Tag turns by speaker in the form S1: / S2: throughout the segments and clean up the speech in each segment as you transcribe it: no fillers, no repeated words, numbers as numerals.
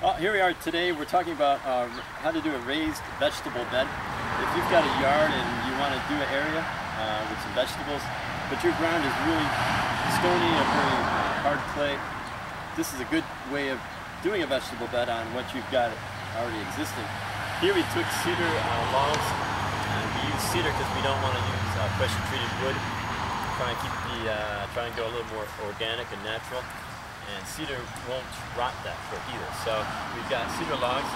S1: Well, here we are today. We're talking about how to do a raised vegetable bed. If you've got a yard and you want to do an area with some vegetables, but your ground is really stony or very hard clay, this is a good way of doing a vegetable bed on what you've got already existing. Here we took cedar logs, and we use cedar because we don't want to use pressure-treated wood. Try and go a little more organic and natural. And cedar won't rot that quick either. So we've got cedar logs.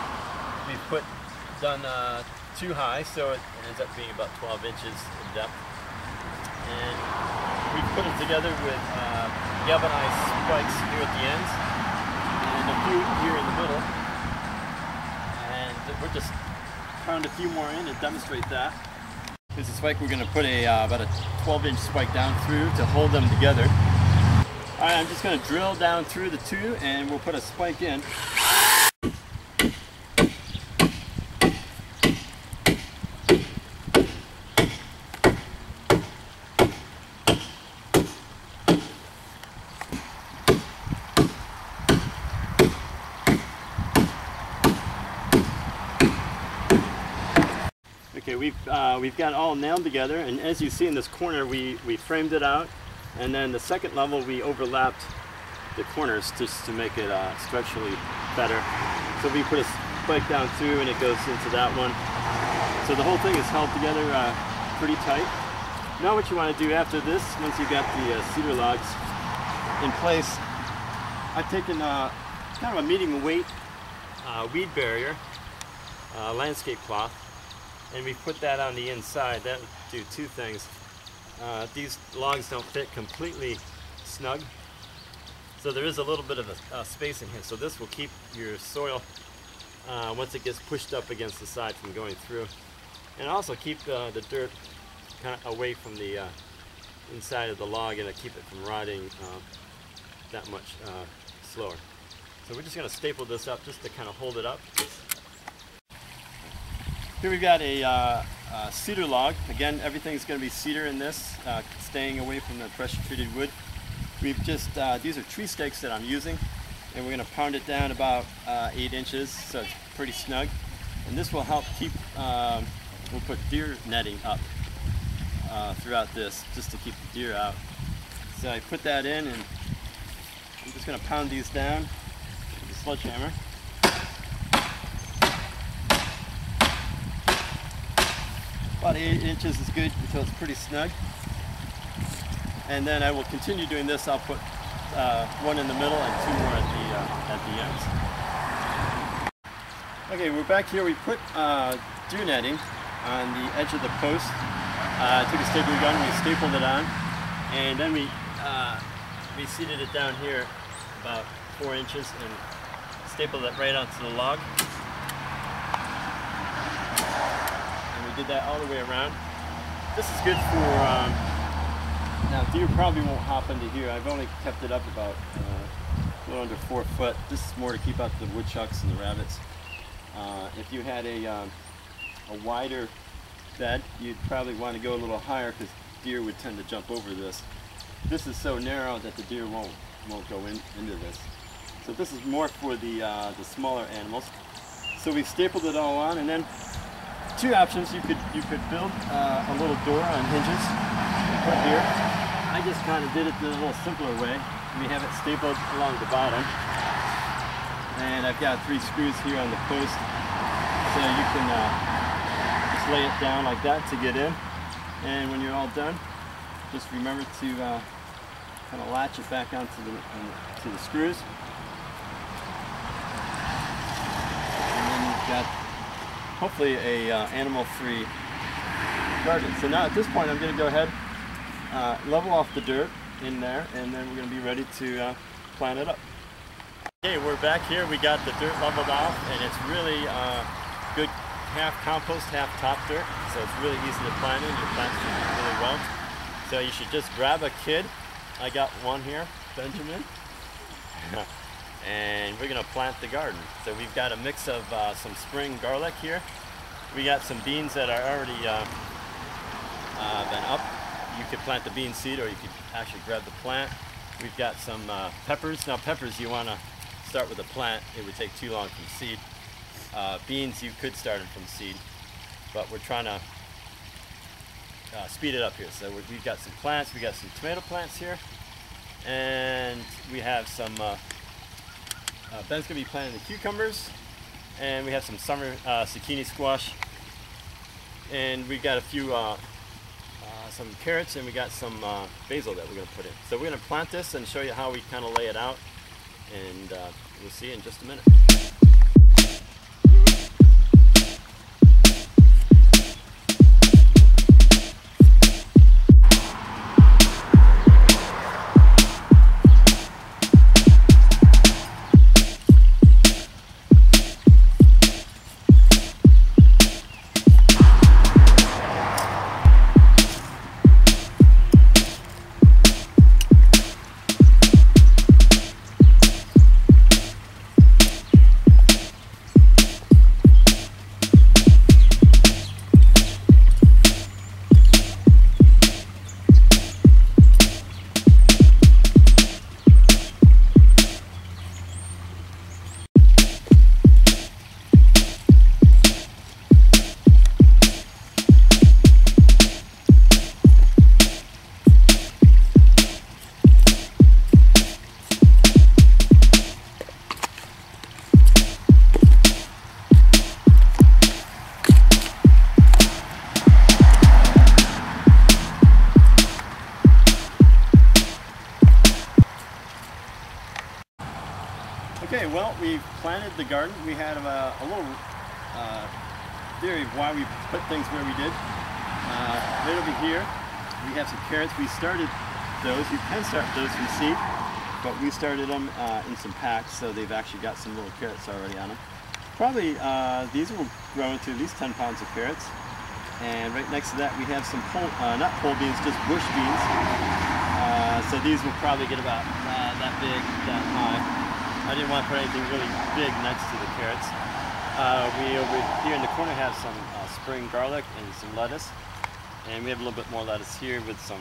S1: We've done 2 high, so it ends up being about 12 inches in depth. And we've put them together with galvanized spikes here at the ends, and a few here in the middle. And we're just pound a few more in to demonstrate that. Here's a spike. We're going to put about a 12-inch spike down through to hold them together. Alright, I'm just going to drill down through the 2 and we'll put a spike in. Okay, we've got it all nailed together, and as you see in this corner, we framed it out. And then the second level, we overlapped the corners just to make it structurally better. So we put a spike down through and it goes into that one. So the whole thing is held together pretty tight. Now what you want to do after this, once you've got the cedar logs in place, I've taken kind of a medium weight weed barrier, landscape cloth, and we put that on the inside. That would do 2 things. These logs don't fit completely snug, so there is a little bit of a space in here. So this will keep your soil, once it gets pushed up against the side, from going through, and also keep the dirt kind of away from the inside of the log, and keep it from rotting that much slower. So we're just going to staple this up just to kind of hold it up. Here we've got a cedar log. Again, everything's going to be cedar in this, staying away from the pressure-treated wood. We've just, these are tree stakes that I'm using, and we're going to pound it down about 8 inches, so it's pretty snug. And this will help keep, we'll put deer netting up throughout this, just to keep the deer out. So I put that in, and I'm just going to pound these down with a sledgehammer. About 8 inches is good until it's pretty snug. And then I will continue doing this. I'll put 1 in the middle and 2 more at the ends. Okay, we're back here. We put deer netting on the edge of the post. I took a stapler gun, we stapled it on, and then we seated it down here about 4 inches and stapled it right onto the log. Did that all the way around. This is good for, now deer probably won't hop into here. I've only kept it up about a little under 4 foot. This is more to keep out the woodchucks and the rabbits. If you had a wider bed, you'd probably want to go a little higher because deer would tend to jump over this. This is so narrow that the deer won't go into this. So this is more for the smaller animals. So we stapled it all on, and then 2 options. You could build a little door on hinges and put here. I just kind of did it the little simpler way. We have it stapled along the bottom, and I've got 3 screws here on the post, so you can just lay it down like that to get in. And when you're all done, just remember to kind of latch it back onto the screws, and then you've got hopefully a animal-free garden. So now at this point I'm going to go ahead, level off the dirt in there, and then we're going to be ready to plant it up. Okay, we're back here. We got the dirt leveled off, and it's really good half compost, half top dirt, so it's really easy to plant in. Your plants do really well. So you should just grab a kid. I got one here, Benjamin. And we're going to plant the garden. So we've got a mix of some spring garlic here. We got some beans that are already been up. You could plant the bean seed, or you could actually grab the plant. We've got some peppers. Now peppers, you want to start with a plant, it would take too long from seed. Beans, you could start them from seed, but we're trying to speed it up here. So we've got some plants, we got some tomato plants here, and we have some, Ben's gonna be planting the cucumbers, and we have some summer zucchini squash, and we got a few, some carrots, and we got some basil that we're gonna put in. So we're gonna plant this and show you how we kind of lay it out, and we'll see you in just a minute. Okay, well, we've planted the garden. We had a little theory of why we put things where we did. Right over here, we have some carrots. We started those. You can start those from seed, but we started them in some packs, so they've actually got some little carrots already on them. Probably these will grow into at least 10 pounds of carrots. And right next to that, we have some not pole beans, just bush beans. So these will probably get about that big, that high. I didn't want to put anything really big next to the carrots. We over here in the corner have some spring garlic and some lettuce. And we have a little bit more lettuce here with some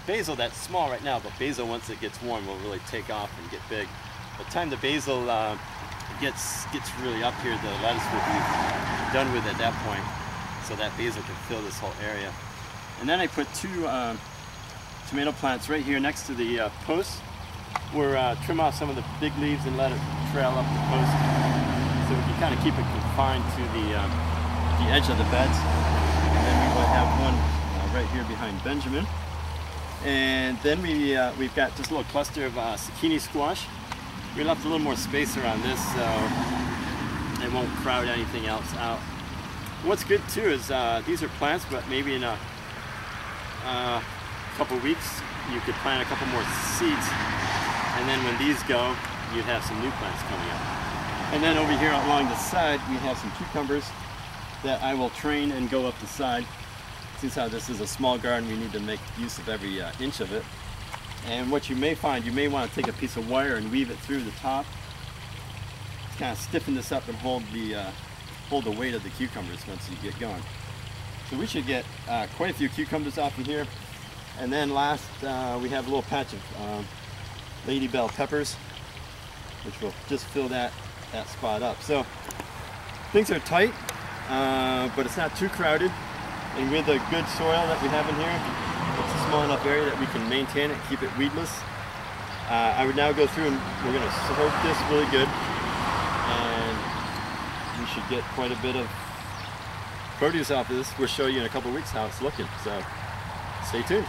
S1: basil that's small right now, but basil, once it gets warm, will really take off and get big. By the time the basil gets really up here, the lettuce will be done with at that point, so that basil can fill this whole area. And then I put two tomato plants right here next to the posts. We're trim off some of the big leaves and let it trail up the post, so we can kind of keep it confined to the edge of the beds. And then we will have one right here behind Benjamin. And then we've got just a little cluster of zucchini squash. We left a little more space around this so it won't crowd anything else out. What's good too is these are plants, but maybe in a couple weeks you could plant a couple more seeds. And then when these go, you'd have some new plants coming up. And then over here along the side, we have some cucumbers that I will train and go up the side. Since this is a small garden, we need to make use of every inch of it. And what you may find, you may want to take a piece of wire and weave it through the top to kind of stiffen this up and hold the weight of the cucumbers once you get going. So we should get quite a few cucumbers off of here. And then last, we have a little patch of lady bell peppers, which will just fill that spot up. So things are tight, but it's not too crowded. And with the good soil that we have in here, it's a small enough area that we can maintain it, keep it weedless. I would now go through and we're going to soak this really good, and we should get quite a bit of produce off of this. We'll show you in a couple of weeks how it's looking, so stay tuned.